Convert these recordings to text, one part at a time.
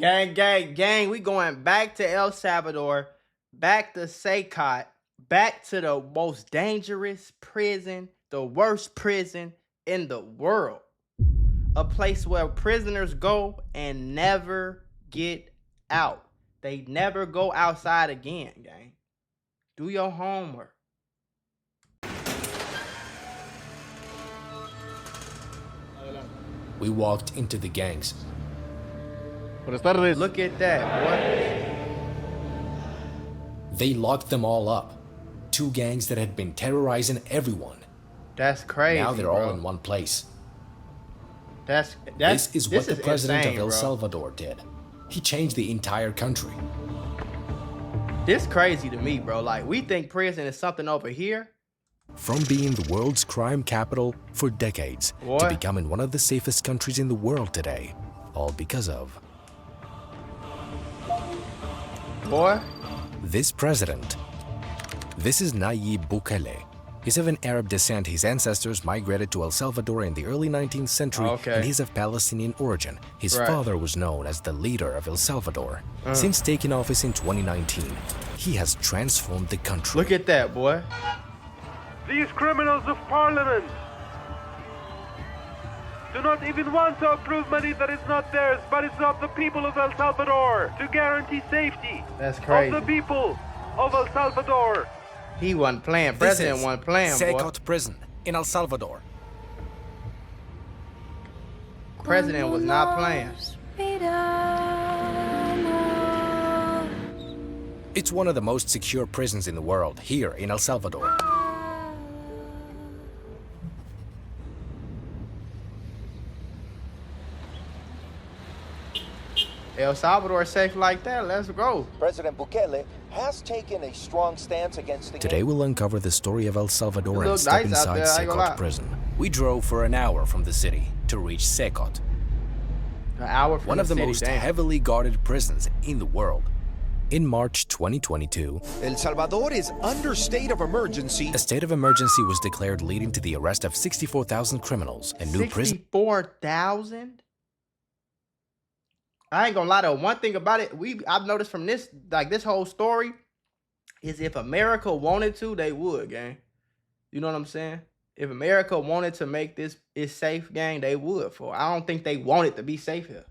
Gang, we going back to El Salvador, back to CECOT, back to the most dangerous prison, the worst prison in the world. A place where prisoners go and never get out. They never go outside again, gang. Do your homework. We walked into the gangs. Buenas tardes. Look at that, boy. They locked them all up. Two gangs that had been terrorizing everyone. That's crazy. Now they're bro. all in one place. This is what the president insane, of El bro. Salvador did. He changed the entire country. This crazy to me, bro. Like, we think prison is something over here. From being the world's crime capital for decades to becoming one of the safest countries in the world today. All because of this president. This is Nayib Bukele. He's of an Arab descent. His ancestors migrated to El Salvador in the early 19th century, and he's of Palestinian origin. His father was known as the leader of El Salvador. Since taking office in 2019, he has transformed the country. Look at that, boy. These criminals of parliament do not even want to approve money that is not theirs, but it's of the people of El Salvador to guarantee safety. That's crazy. Of the people of El Salvador. He wasn't playing. President wasn't playing, boy. CECOT prison in El Salvador. President was not playing. It's one of the most secure prisons in the world, here in El Salvador. El Salvador is safe like that. Let's go. President Bukele has taken a strong stance against the Today we'll uncover the story of El Salvador and step nice inside out there, I ain't gonna lie. CECOT prison. We drove for an hour from the city to reach CECOT, An hour from one of the city, most damn. heavily guarded prisons in the world. In March 2022, El Salvador is under state of emergency. a state of emergency was declared, leading to the arrest of 64,000 criminals and new prison. 64,000? I ain't gonna lie though. One thing about it, I've noticed from this, like this whole story, is if America wanted to, they would, gang. You know what I'm saying? If America wanted to make this safe, gang, they would. I don't think they want it to be safe here.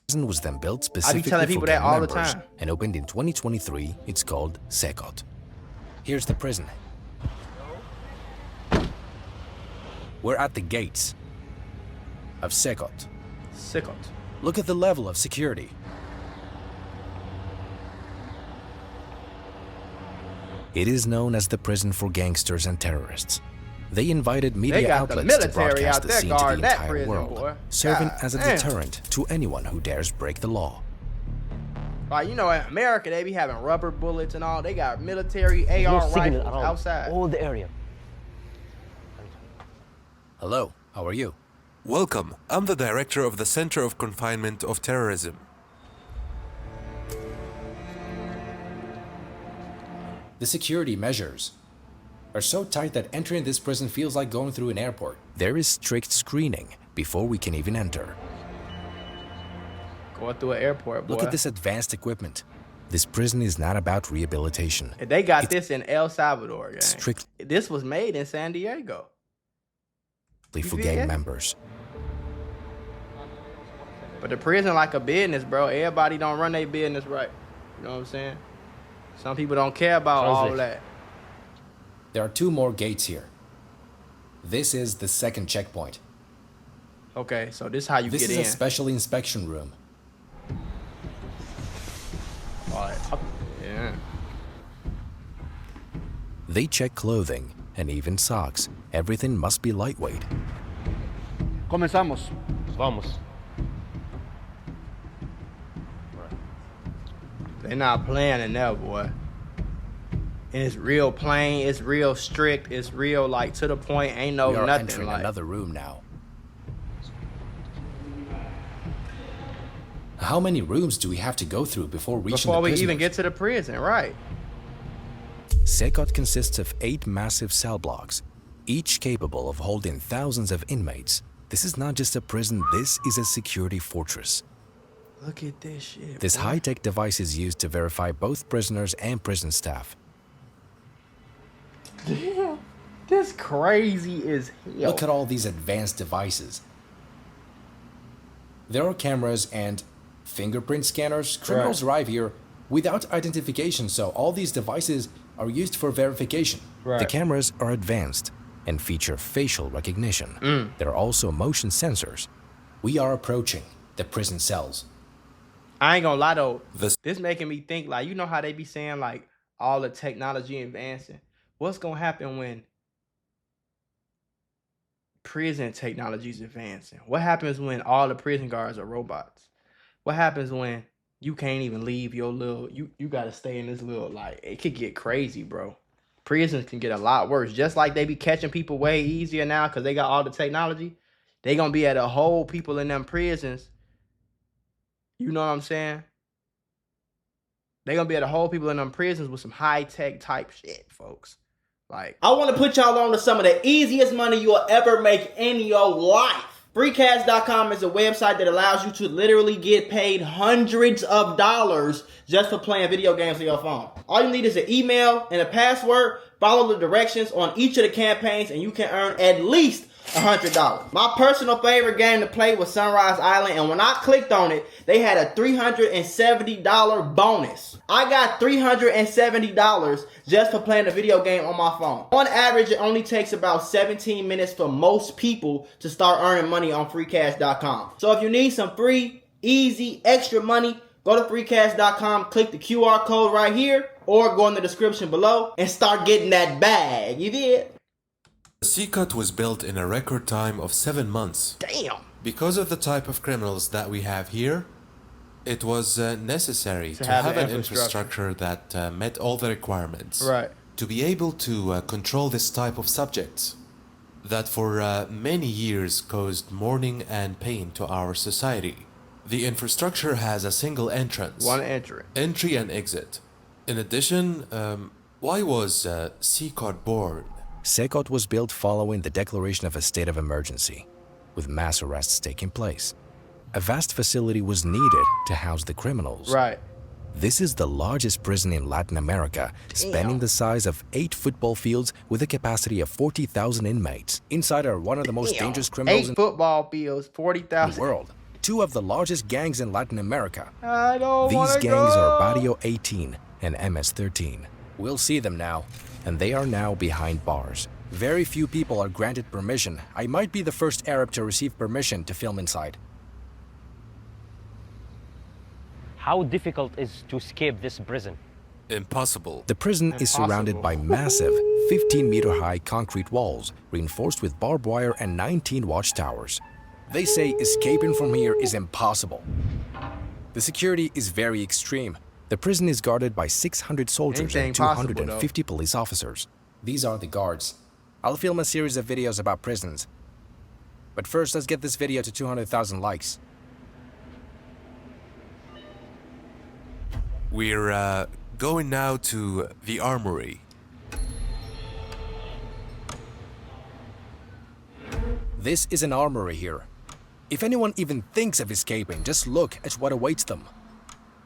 Prison was then built specifically telling people for that gang all the members time. and opened in 2023. It's called CECOT. Here's the prison. We're at the gates of CECOT. CECOT. Look at the level of security. It is known as the prison for gangsters and terrorists. They invited media got the outlets to military broadcast out the there scene to the guarding that entire prison, world, boy. serving God as a damn. deterrent to anyone who dares break the law. Like, you know, in America, they be having rubber bullets and all. They got military AR rifles outside. All the area. Hello, how are you? Welcome. I'm the director of the Center of Confinement of Terrorism. The security measures are so tight that entering this prison feels like going through an airport. There is strict screening before we can even enter. Going through an airport, boy. Look at this advanced equipment. This prison is not about rehabilitation. They got this in El Salvador, gang. Strict This was made in San Diego. for gang members. But the prison like a business, bro. Everybody don't run their business right. You know what I'm saying? Some people don't care about all that. There are two more gates here. This is the second checkpoint. Okay, so this is how you This get is in. a special inspection room. All right. Yeah. They check clothing and even socks. Everything must be lightweight. Comenzamos. Vamos. They're not playing in there, boy. And it's real plain, it's real strict, it's real like to the point, ain't no We are nothing entering like. another room now. How many rooms do we have to go through before reaching Before the we prisoners? even get to the prison, right? CECOT consists of 8 massive cell blocks, each capable of holding thousands of inmates. This is not just a prison, this is a security fortress. Look at this shit. This high-tech device is used to verify both prisoners and prison staff. Damn, this crazy as hell. Look at all these advanced devices. There are cameras and fingerprint scanners. Criminals arrive here without identification, so all these devices are used for verification. The cameras are advanced and feature facial recognition. There are also motion sensors. We are approaching the prison cells. I ain't gonna lie though, this making me think, like, you know how they be saying like all the technology advancing. What's gonna happen when prison technology is advancing? What happens when all the prison guards are robots? What happens when you can't even leave your little, you gotta stay in this little, like, it could get crazy, bro. Prisons can get a lot worse. Just like they be catching people way easier now because they got all the technology. They gonna be able to hold people in them prisons. You know what I'm saying? They gonna be able to hold people in them prisons with some high-tech type shit, folks. Like, I want to put y'all on to some of the easiest money you'll ever make in your life. Freecash.com is a website that allows you to literally get paid hundreds of dollars just for playing video games on your phone. All you need is an email and a password. Follow the directions on each of the campaigns and you can earn at least $100. My personal favorite game to play was Sunrise Island, and when I clicked on it, they had a $370 bonus. I got $370 just for playing a video game on my phone. On average, it only takes about 17 minutes for most people to start earning money on freecash.com. So if you need some free, easy, extra money, go to freecash.com, click the QR code right here, or go in the description below and start getting that bag. You did? The CECOT was built in a record time of 7 months. Damn. Because of the type of criminals that we have here, it was necessary to have an infrastructure that met all the requirements. To be able to control this type of subjects that for many years caused mourning and pain to our society. The infrastructure has a single entrance. One entry. Entry and exit. In addition, why was CECOT born? CECOT was built following the declaration of a state of emergency, with mass arrests taking place. A vast facility was needed to house the criminals. This is the largest prison in Latin America, spanning the size of 8 football fields with a capacity of 40,000 inmates. Inside are one of the most dangerous criminals 8 football fields, 40,000 in the world. 2 of the largest gangs in Latin America. These gangs are Barrio 18 and MS-13. We'll see them now, and they are now behind bars. Very few people are granted permission. I might be the first Arab to receive permission to film inside. How difficult is to escape this prison? Impossible. The prison is surrounded by massive 15-meter-high concrete walls, reinforced with barbed wire and 19 watchtowers. They say escaping from here is impossible. The security is very extreme. The prison is guarded by 600 soldiers and 250 police officers. These are the guards. I'll film a series of videos about prisons. But first, let's get this video to 200,000 likes. We're going now to the armory. This is an armory here. If anyone even thinks of escaping, just look at what awaits them.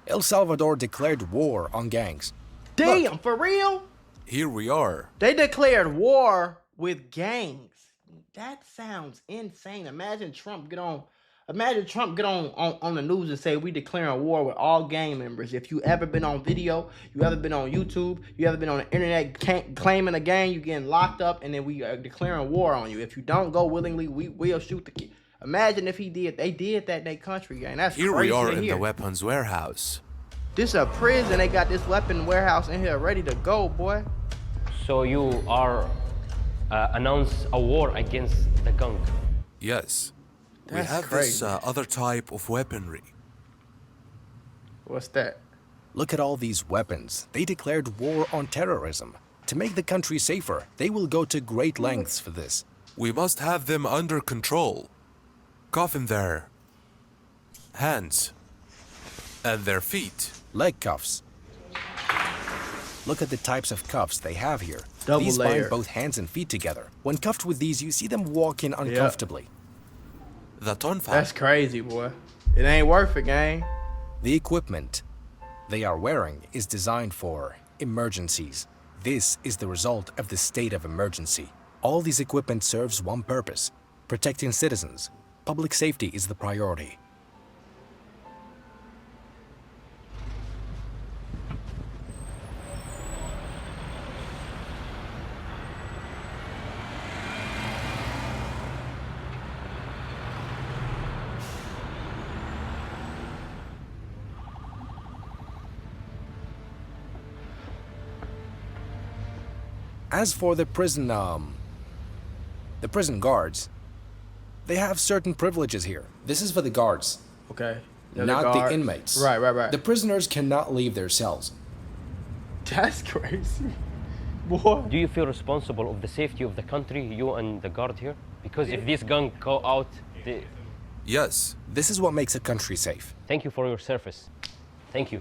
El Salvador declared war on gangs. Damn, look. For real? Here we are. They declared war with gangs. That sounds insane. Imagine Trump get on the news and say we declaring war with all gang members. If you ever been on video, you ever been on YouTube, you ever been on the internet claiming a gang, you getting locked up, and then we are declaring war on you. If you don't go willingly, we'll shoot the kid. Imagine if they did that in their country, gang. That's here crazy. We are in the weapons warehouse. This a prison. They got this weapon warehouse in here ready to go, boy. So you are announce a war against the gang? Yes. That's we have crazy. This other type of weaponry. What's that? Look at all these weapons. They declared war on terrorism. To make the country safer, they will go to great lengths for this. We must have them under control. Cuff their hands and their feet. Leg cuffs. Look at the types of cuffs they have here. These bind both hands and feet together. When cuffed with these, you see them walking uncomfortably. The tonfa. That's crazy, boy. It ain't worth it, gang. The equipment they are wearing is designed for emergencies. This is the result of the state of emergency. All this equipment serves one purpose: protecting citizens. Public safety is the priority. As for the prison guards, they have certain privileges here. This is for the guards. Okay. Not the inmates. Right. The prisoners cannot leave their cells. That's crazy. Boy. Do you feel responsible of the safety of the country, you and the guard here? Because if this gun go out, Yes. This is what makes a country safe. Thank you for your service. Thank you.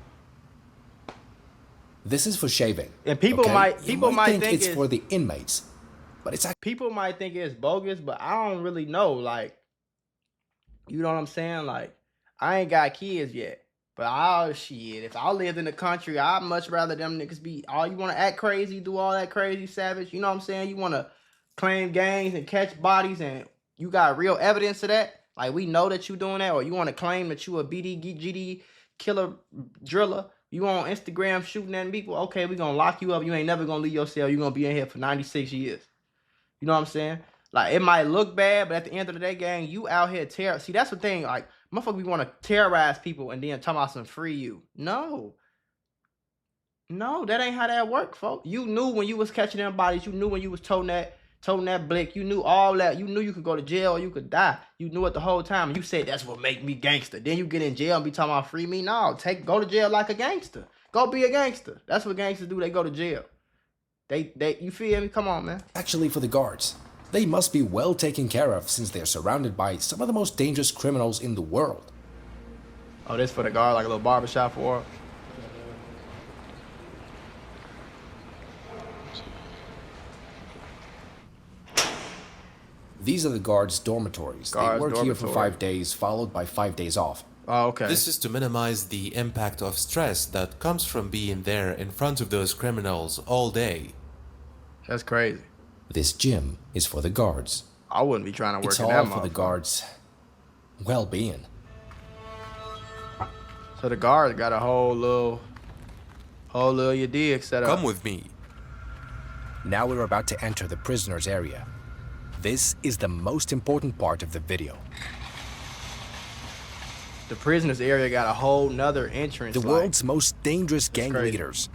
This is for shaving. And people might think it's for the inmates, but it's actually... People might think it's bogus, but I don't really know. Like, you know what I'm saying? Like, I ain't got kids yet, but if I lived in the country, I'd much rather them niggas be all you want to act crazy, do all that crazy savage. You know what I'm saying? You want to claim gangs and catch bodies, and you got real evidence of that. Like, we know that you doing that, or you want to claim that you a GD killer driller. You on Instagram shooting at people, okay, we gonna lock you up. You ain't never gonna leave your cell. You gonna be in here for 96 years. You know what I'm saying? Like, it might look bad, but at the end of the day, gang, you out here See, that's the thing. Like, motherfucker, we want to terrorize people and then talk about some free you. No, that ain't how that work, folks. You knew when you was catching them bodies. You knew when you was toting that blick. You knew all that. You knew you could go to jail or you could die. You knew it the whole time. And you said that's what make me gangster. Then you get in jail and be talking about free me. No, go to jail like a gangster. Go be a gangster. That's what gangsters do. They go to jail. You feel me? Come on, man. Actually, for the guards, they must be well taken care of since they're surrounded by some of the most dangerous criminals in the world. Oh, this for the guard, like a little barbershop for her? These are the guards' dormitories. They work here for 5 days, followed by 5 days off. Oh, okay. This is to minimize the impact of stress that comes from being there in front of those criminals all day. That's crazy. This gym is for the guards. I wouldn't be trying to work in that. It's all for the guards' well-being. So the guards got a whole little you dig set up. Come with me. Now we're about to enter the prisoners' area. This is the most important part of the video. The prisoners' area got a whole nother entrance. The world's most dangerous gang leaders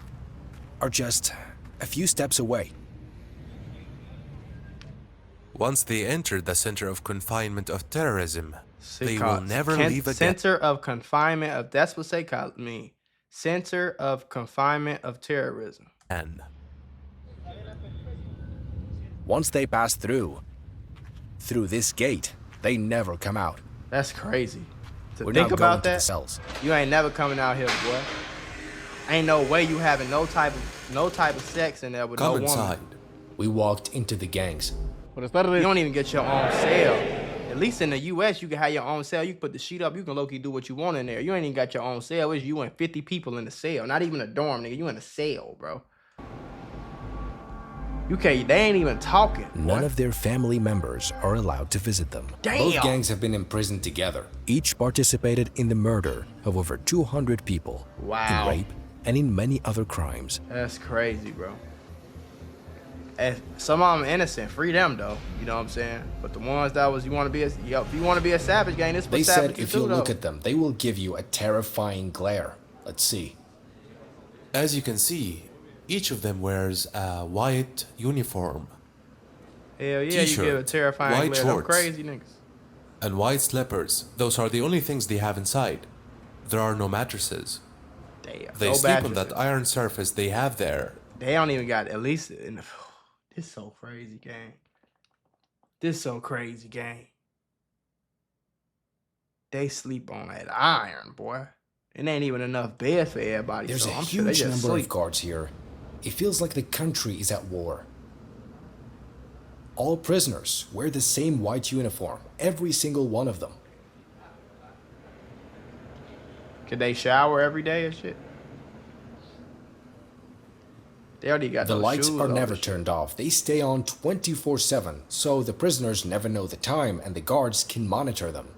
are just a few steps away. Once they enter the center of confinement of terrorism, they will never leave again. Center of confinement of, that's what CECOT mean. Center of confinement of terrorism. And once they pass through this gate, they never come out. That's crazy. We're think not about going that. To the cells. You ain't never coming out here, boy. Ain't no way you having no type of sex in there with no woman. Come inside. We walked into the gangs. You don't even get your own cell. At least in the U.S., you can have your own cell. You can put the sheet up. You can low-key do what you want in there. You ain't even got your own cell. It's you and 50 people in the cell. Not even a dorm, nigga. You in a cell, bro. They ain't even talking. None of their family members are allowed to visit them. Damn. Both gangs have been imprisoned together. Each participated in the murder of over 200 people. Wow. In rape and in many other crimes. That's crazy, bro. And some of them innocent. Free them, though. You know what I'm saying? But the ones that was, if you want to be a savage gang, this They what said if you look at them, they will give you a terrifying glare. Let's see. As you can see, each of them wears a white uniform. Hell yeah, you give a terrifying white glare. shorts, Crazy niggas. and white slippers. Those are the only things they have inside. There are no mattresses. Damn. They sleep on that iron surface they have there. They don't even got, at least in the... This so crazy, gang. This so crazy, gang. They sleep on that iron, boy. It ain't even enough beds for everybody. There's so a I'm sure huge number sleep. of guards here. It feels like the country is at war. All prisoners wear the same white uniform, every single one of them. Can they shower every day and shit? They already got the those lights shoes are on never and turned off. They stay on 24/7, so the prisoners never know the time and the guards can monitor them.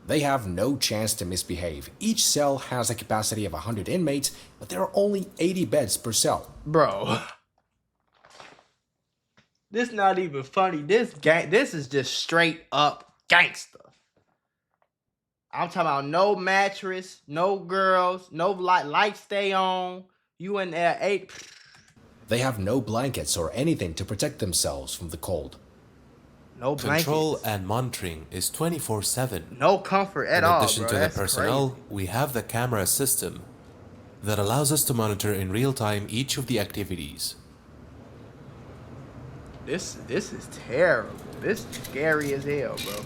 They have no chance to misbehave. Each cell has a capacity of 100 inmates, but there are only 80 beds per cell. Bro. This not even funny. This is just straight up gangster. I'm talking about no mattress, no girls, no lights stay on. You in there 8. They have no blankets or anything to protect themselves from the cold. No blankets. Control and monitoring is 24/7. No comfort at all, In addition to the That's personnel, crazy. we have the camera system that allows us to monitor in real time each of the activities. This is terrible. This is scary as hell, bro.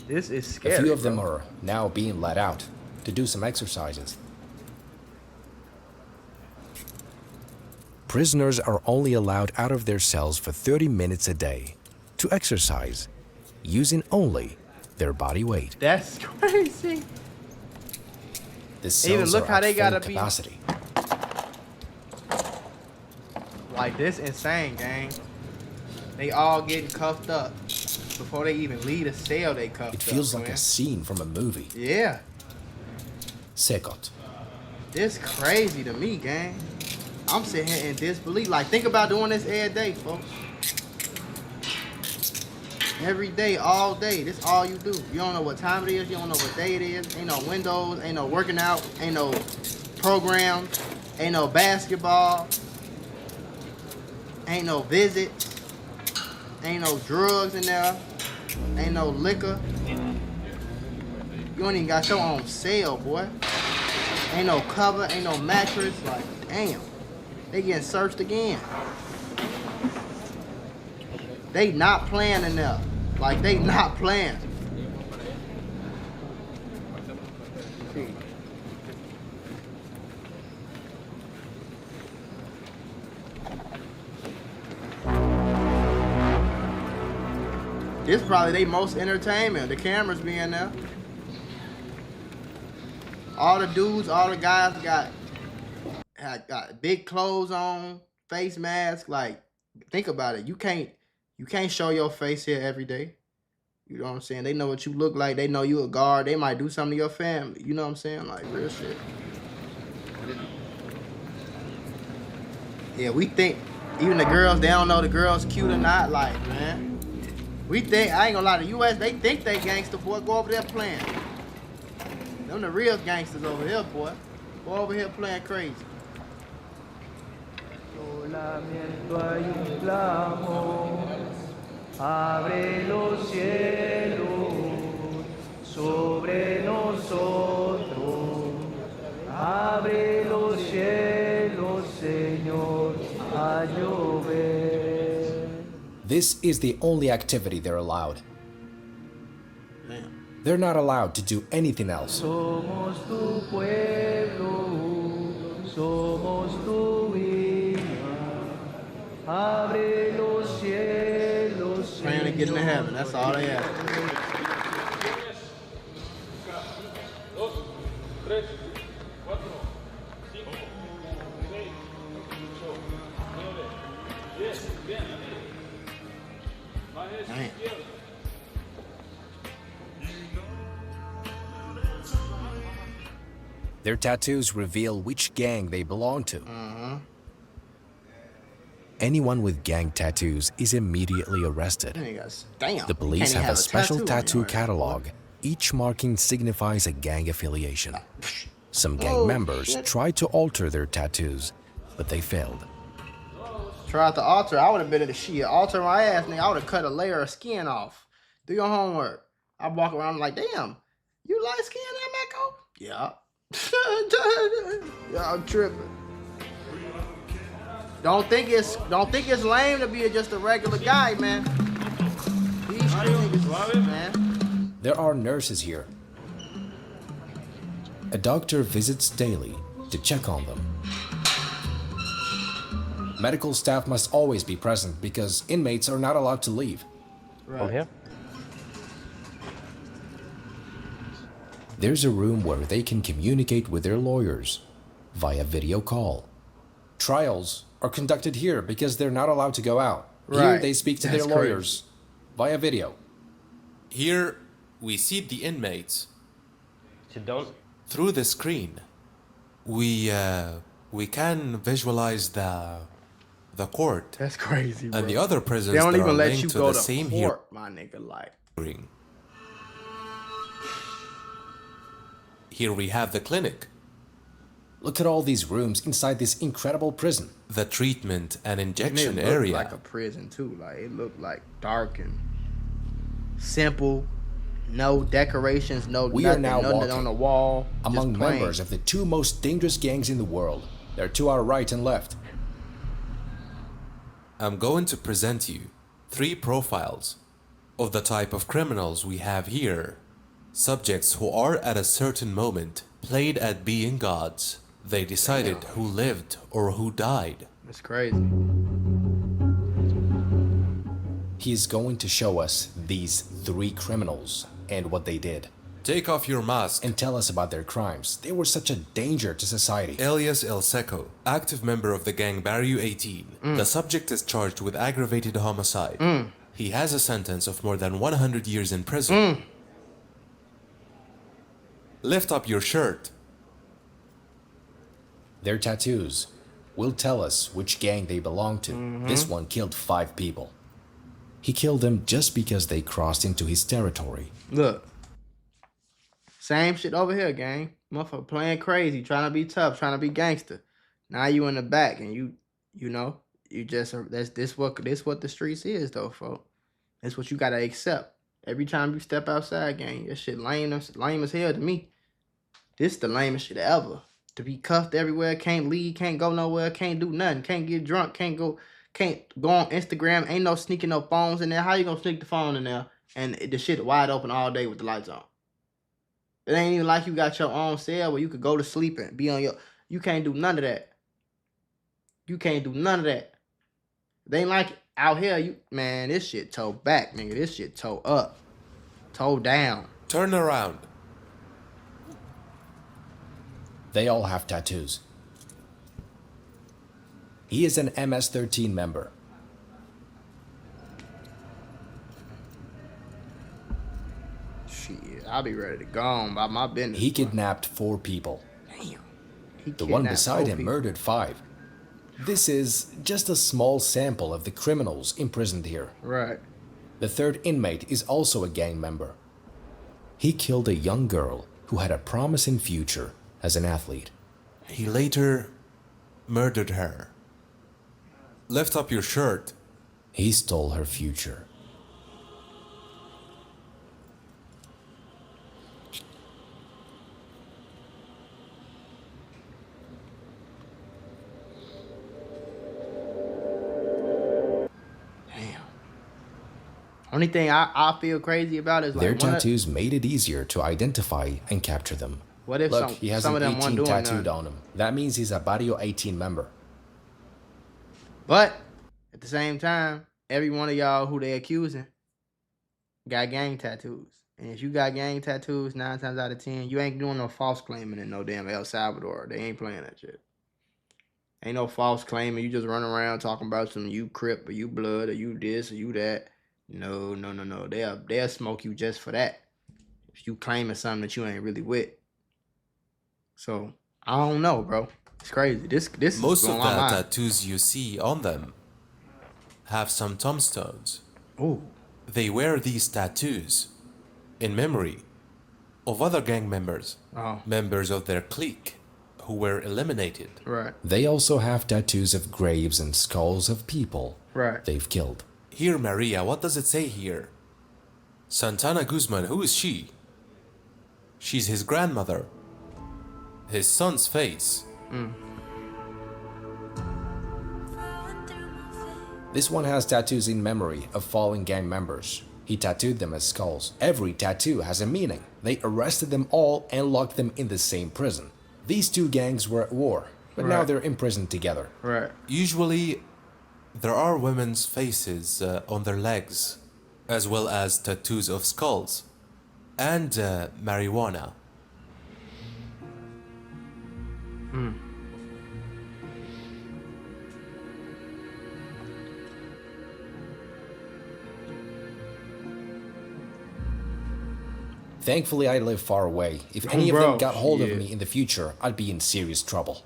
This is scary. A few of them are now being let out to do some exercises. Prisoners are only allowed out of their cells for 30 minutes a day to exercise, using only their body weight. That's crazy. The cells Even look are how at they full gotta capacity. Like, this insane, gang. They all getting cuffed up. Before they even leave the cell, they cuffed up. It feels like man. a scene from a movie. Yeah. CECOT. This crazy to me, gang. I'm sitting here in disbelief. Like, think about doing this every day, folks. Every day, all day. This all you do. You don't know what time it is. You don't know what day it is. Ain't no windows. Ain't no working out. Ain't no programs. Ain't no basketball. Ain't no visits. Ain't no drugs in there. Ain't no liquor. You don't even got your own cell, boy. Ain't no cover. Ain't no mattress. Like, damn. They getting searched again. They not playing enough. Like, they not playing. This probably they most entertainment. The cameras being there. All the dudes, all the guys got big clothes on, face mask. Like, think about it. You can't show your face here every day. You know what I'm saying? They know what you look like. They know you a guard. They might do something to your family. You know what I'm saying? Like, real shit. Yeah, we think, even the girls, they don't know the girls cute or not. Like, man, we think, I ain't gonna lie, the U.S., they think they gangster, boy. Go over there playing. Them the real gangsters over here, boy. Go over here playing crazy. Solamente hay un clamor, abre los cielos sobre nosotros, abre los cielos, Señor, a llover. This is the only activity they're allowed. Damn. They're not allowed to do anything else. Somos tu pueblo, somos tu abre los cielos. Praying to get into heaven. That's all they have. Damn. Their tattoos reveal which gang they belong to. Anyone with gang tattoos is immediately arrested. Damn. The police have a special tattoo catalog, each marking signifies a gang affiliation. Some gang members tried to alter their tattoos, but they failed. Tried to alter. I would have been in the shit. Alter my ass, nigga. I would have cut a layer of skin off. Do your homework. I walk around like, damn, you light skin, that Mecco? Yeah. Yeah, I'm tripping. Don't think it's lame to be just a regular guy, man. These niggas, man. There are nurses here. A doctor visits daily to check on them. Medical staff must always be present because inmates are not allowed to leave. From here? There's a room where they can communicate with their lawyers via video call. Trials are conducted here because they're not allowed to go out. Right. Here they speak to their lawyers via video. Here we see the inmates. Sit down. Through the screen, we can visualize the court. That's crazy, bro. And the other prisons they don't that even are let linked you to go the to same court, my nigga. Like, hearing. Here we have the clinic. Look at all these rooms inside this incredible prison. The treatment and injection it area. Like a prison too. Like it looked like dark and simple. No decorations, We are now walking on the wall. among members of the two most dangerous gangs in the world. They're to our right and left. I'm going to present you 3 profiles of the type of criminals we have here. Subjects who are at a certain moment played at being gods. They decided who lived or who died. That's crazy. He is going to show us these 3 criminals and what they did. Take off your mask and tell us about their crimes. They were such a danger to society. Elias El Seco, active member of the gang Barrio 18. The subject is charged with aggravated homicide. He has a sentence of more than 100 years in prison. Lift up your shirt. Their tattoos will tell us which gang they belong to. This one killed 5 people. He killed them just because they crossed into his territory. Look. Same shit over here, gang. Motherfucker playing crazy, trying to be tough, trying to be gangster. Now you in the back and you just this what the streets is though, folks. That's what you gotta accept. Every time you step outside, gang, that shit lame as hell to me. This the lamest shit ever. To be cuffed everywhere, can't leave, can't go nowhere, can't do nothing, can't get drunk, can't go on Instagram, ain't no sneaking no phones in there. How you gonna sneak the phone in there and the shit wide open all day with the lights on? It ain't even like you got your own cell where you could go to sleep and be on your... You can't do none of that. You can't do none of that. It ain't like out here, man, this shit toe back, nigga. This shit toe up. Toe down. Turn around. They all have tattoos. He is an MS-13 member. Shit, I'll be ready to go on about my business. He kidnapped 4 people. Damn. The one beside him murdered 5. This is just a small sample of the criminals imprisoned here. Right. The 3rd inmate is also a gang member. He killed a young girl who had a promising future as an athlete. He later murdered her. Lift up your shirt. He stole her future. Damn. Only thing I feel crazy about is like their tattoos made it easier to identify and capture them. What if Look, he has some an of them 18 tattooed on him. That means he's a Barrio 18 member. But at the same time, every one of y'all who they accusing got gang tattoos. And if you got gang tattoos, 9 times out of 10, you ain't doing no false claiming in no damn El Salvador. They ain't playing that shit. Ain't no false claiming. You just run around talking about some you Crip or you Blood or you this or you that. No. They'll smoke you just for that. If you claiming something that you ain't really with. So I don't know, bro. It's crazy. This Most is of the blowing my mind. tattoos you see on them have some tombstones. Ooh. They wear these tattoos in memory of other gang members, members of their clique who were eliminated. Right. They also have tattoos of graves and skulls of people they've killed. Here, Maria, what does it say here? Santana Guzman, who is she? She's his grandmother. His son's face. This one has tattoos in memory of fallen gang members. He tattooed them as skulls. Every tattoo has a meaning. They arrested them all and locked them in the same prison. These 2 gangs were at war, but now they're imprisoned together. Right. Usually, there are women's faces on their legs, as well as tattoos of skulls and marijuana. Thankfully, I live far away. If any of them got hold of me in the future, I'd be in serious trouble.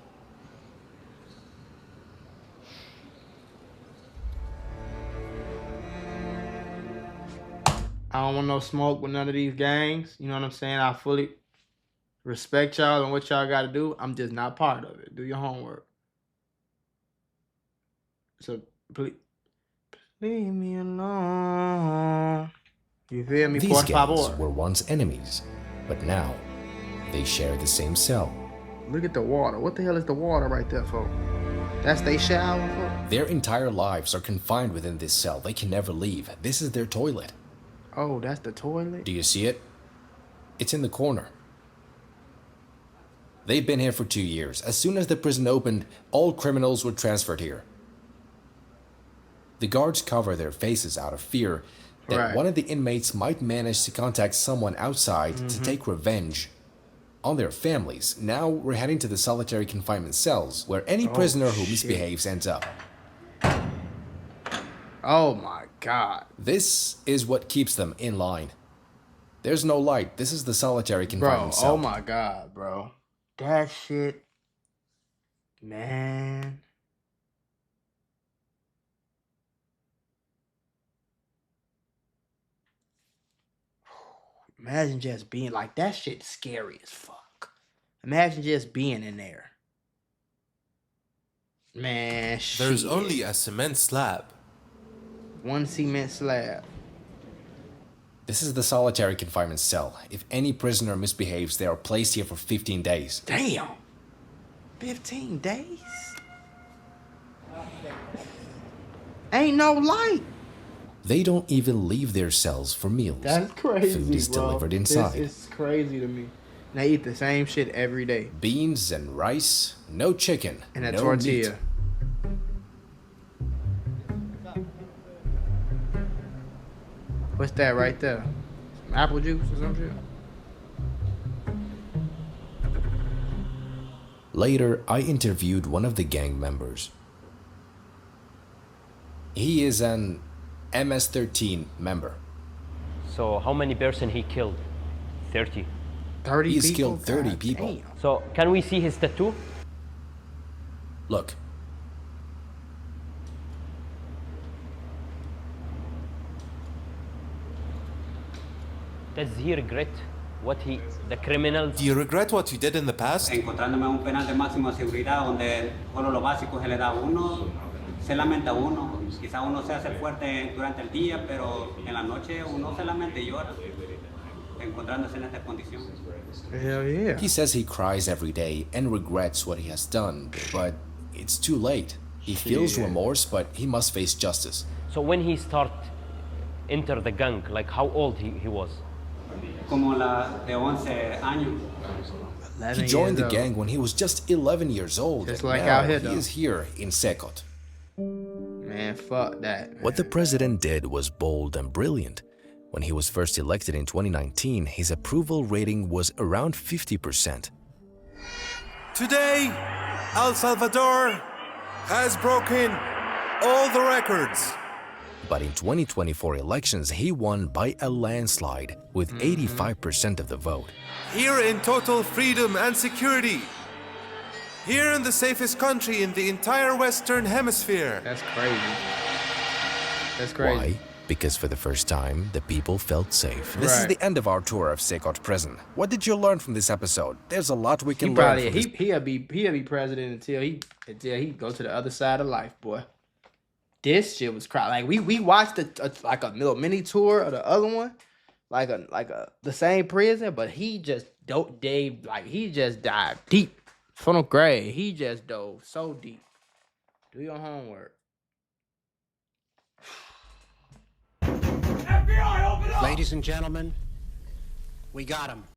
I don't want no smoke with none of these gangs. You know what I'm saying? I fully respect y'all and what y'all got to do. I'm just not part of it. Do your homework. So, please, leave me alone. You feel me? These gangs were once enemies, but now they share the same cell. Look at the water. What the hell is the water right there for? That's they shower for? Their entire lives are confined within this cell. They can never leave. This is their toilet. Oh, that's the toilet? Do you see it? It's in the corner. They've been here for 2 years. As soon as the prison opened, all criminals were transferred here. The guards cover their faces out of fear that one of the inmates might manage to contact someone outside to take revenge on their families. Now we're heading to the solitary confinement cells, where any prisoner who misbehaves ends up. Oh my God. This is what keeps them in line. There's no light. This is the solitary confinement cell. Oh my God, bro. That shit, man. Imagine just being like, that shit's scary as fuck. Imagine just being in there. Man, shit. There's only a cement slab. One cement slab. This is the solitary confinement cell. If any prisoner misbehaves, they are placed here for 15 days. Damn. 15 days? Ain't no light. They don't even leave their cells for meals. That's crazy, Food is delivered inside. This is crazy to me. They eat the same shit every day. Beans and rice, no chicken, and a no tortilla. Meat. What's that right there? Some apple juice or some shit? Later, I interviewed one of the gang members. He is an MS-13 member. So how many person he killed? 30. 30 He's people? killed 30 God people. Damn. So can we see his tattoo? Look. Does he regret what the criminals? Do you regret what you did in the past? Encontrándome un penal de máxima seguridad donde solo lo básico se le da a uno, se lamenta uno. Quizá uno se hace fuerte durante el día, pero en la noche uno se lamenta y llora, encontrándose en esta condición. Hell yeah. He says he cries every day and regrets what he has done, but it's too late. He feels remorse, but he must face justice. So when he enter the gang, like how old he was? Como la de 11 años. He joined the gang when he was just 11 years old. Just like now out here, he is here in CECOT. Man, fuck that. Man. What the president did was bold and brilliant. When he was first elected in 2019, his approval rating was around 50%. Today, El Salvador has broken all the records. But in 2024 elections, he won by a landslide with 85% of the vote. Here in total freedom and security. Here in the safest country in the entire Western Hemisphere. That's crazy. That's crazy. Why? Because for the first time, the people felt safe. This is the end of our tour of CECOT prison. What did you learn from this episode? There's a lot we can learn from this. He'll be president until he go to the other side of life, boy. This shit was crazy. Like we watched like a little mini tour of the other one, like the same prison, but he just he just dived deep from the grave. He just dove so deep. Do your homework. Ladies and gentlemen, we got him.